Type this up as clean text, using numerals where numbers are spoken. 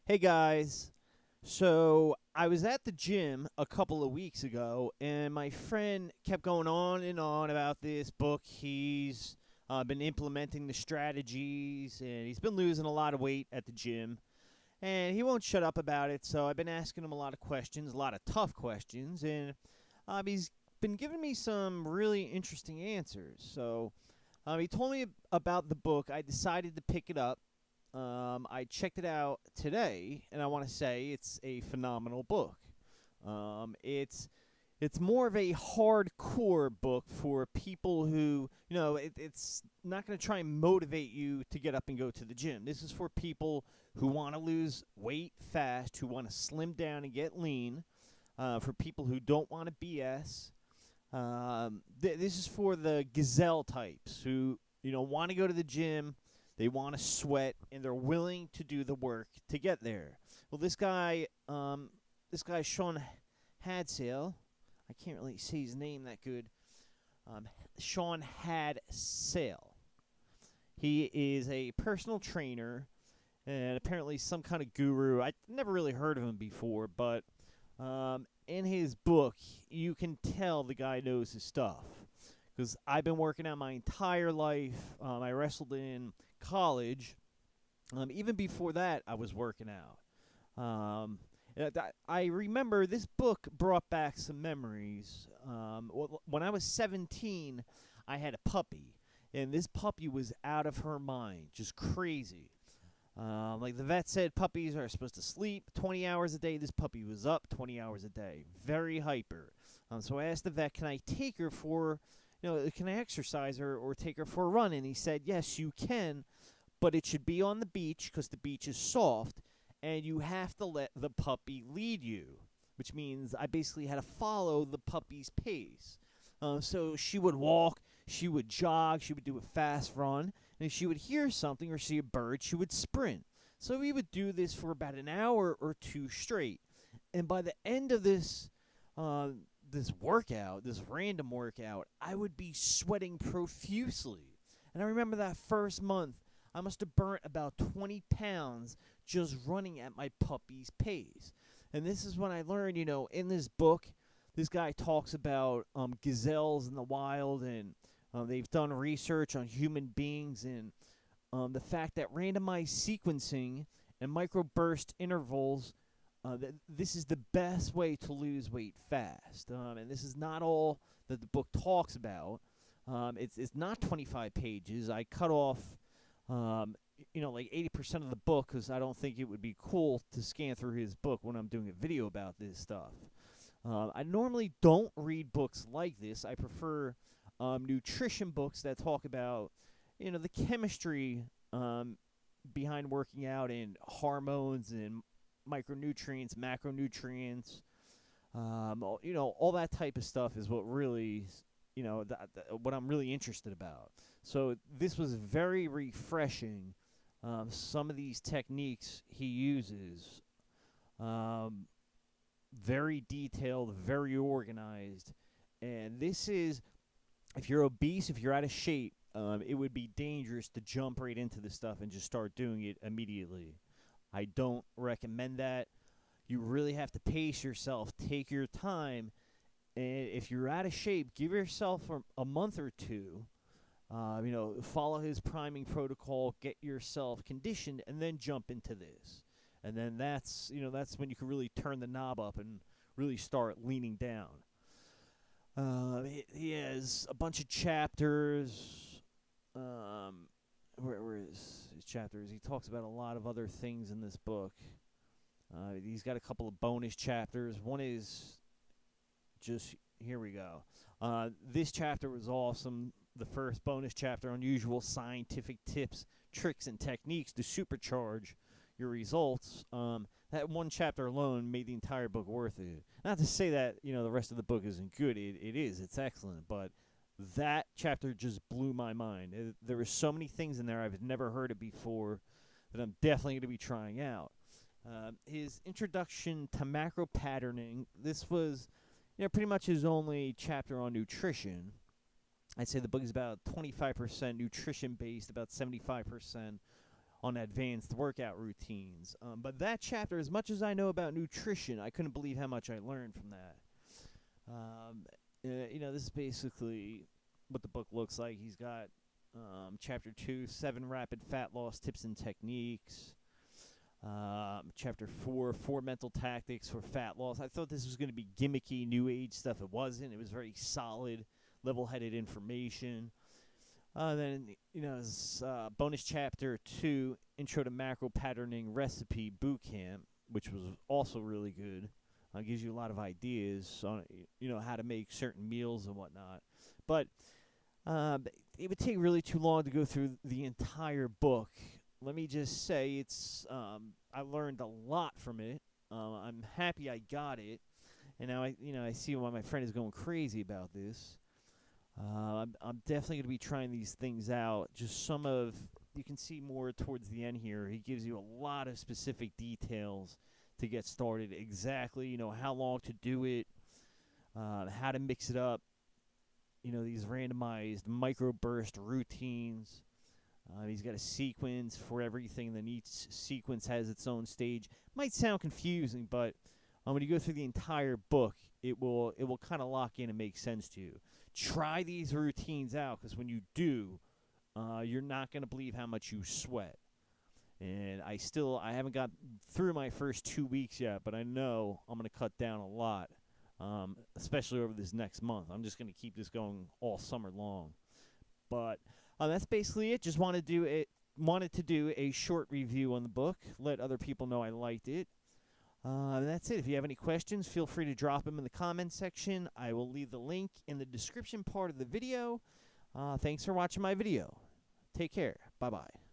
Hey guys, so I was at the gym a couple of weeks ago, and my friend kept going on and on about this book. He's been implementing the strategies, and he's been losing a lot of weight at the gym, and he won't shut up about it. So I've been asking him a lot of questions, a lot of tough questions, and he's been giving me some really interesting answers. So he told me about the book. I decided to pick it up. I checked it out today, and I want to say it's a phenomenal book. It's more of a hardcore book for people who, it's not going to try and motivate you to get up and go to the gym. This is for people who want to lose weight fast, who want to slim down and get lean, for people who don't want to BS. This is for the gazelle types who, want to go to the gym, they want to sweat, and they're willing to do the work to get there. Well, this guy Sean Hadsale, I can't really say his name that good. Sean Hadsale. He is a personal trainer and apparently some kind of guru. I never really heard of him before, but in his book, you can tell the guy knows his stuff. Because I've been working out my entire life. I wrestled in college. Even before that, I was working out. I remember this book brought back some memories. When I was 17, I had a puppy, and this puppy was out of her mind, just crazy. Like the vet said, puppies are supposed to sleep 20 hours a day. This puppy was up 20 hours a day, very hyper. So I asked the vet, "Can I take her for, can I exercise her or take her for a run?" And he said, "Yes, you can, but it should be on the beach because the beach is soft, and you have to let the puppy lead you." Which means I basically had to follow the puppy's pace. So she would walk, she would jog, she would do a fast run, and if she would hear something or see a bird, she would sprint. So we would do this for about an hour or two straight. And by the end of uh, this workout, this random workout, I would be sweating profusely. And I remember that first month, I must have burnt about 20 pounds just running at my puppy's pace. And this is when I learned, in this book, this guy talks about gazelles in the wild, and they've done research on human beings, and the fact that randomized sequencing and microburst intervals, this is the best way to lose weight fast. And this is not all that the book talks about. It's not 25 pages. I cut off, like 80% of the book because I don't think it would be cool to scan through his book when I'm doing a video about this stuff. I normally don't read books like this. I prefer nutrition books that talk about, the chemistry behind working out and hormones and micronutrients, macronutrients, all that type of stuff is what really, what I'm really interested about. So this was very refreshing. Some of these techniques he uses, um, very detailed, very organized, and this is, if you're obese, if you're out of shape, it would be dangerous to jump right into this stuff and just start doing it immediately. I don't recommend that. You really have to pace yourself, take your time, and if you're out of shape, give yourself a month or two. Follow his priming protocol, get yourself conditioned, and then jump into this. And then that's when you can really turn the knob up and really start leaning down. He has a bunch of chapters. Where is his chapters? He talks about a lot of other things in this book. He's got a couple of bonus chapters. One is just here we go. This chapter was awesome. The first bonus chapter, unusual scientific tips, tricks, and techniques to supercharge your results. That one chapter alone made the entire book worth it. Not to say that the rest of the book isn't good. It is. It's excellent. But that chapter just blew my mind. There were so many things in there I've never heard of before that I'm definitely going to be trying out. His introduction to macro patterning. This was, pretty much his only chapter on nutrition. I'd say the book is about 25% nutrition based, about 75% on advanced workout routines. But that chapter, as much as I know about nutrition, I couldn't believe how much I learned from that. This is basically what the book looks like. He's got chapter 2, 7 rapid fat loss tips and techniques. Chapter 4, 4 mental tactics for fat loss. I thought this was going to be gimmicky, new age stuff. It wasn't. It was very solid, level-headed information. Then, bonus chapter 2, Intro to Macro Patterning Recipe Boot Camp, which was also really good. Gives you a lot of ideas on, how to make certain meals and whatnot. But it would take really too long to go through the entire book. Let me just say I learned a lot from it. I'm happy I got it. And now I see why my friend is going crazy about this. I'm definitely going to be trying these things out. Just you can see more towards the end here. He gives you a lot of specific details to get started. Exactly, how long to do it, how to mix it up. These randomized microburst routines. He's got a sequence for everything, then each sequence has its own stage. Might sound confusing, but when you go through the entire book, it will kind of lock in and make sense to you. Try these routines out, because when you do, you're not going to believe how much you sweat. And I haven't got through my first 2 weeks yet, but I know I'm going to cut down a lot, especially over this next month. I'm just going to keep this going all summer long. But that's basically it. Just wanted to do a short review on the book, let other people know I liked it. That's it. If you have any questions, feel free to drop them in the comments section. I will leave the link in the description part of the video. Thanks for watching my video. Take care. Bye-bye.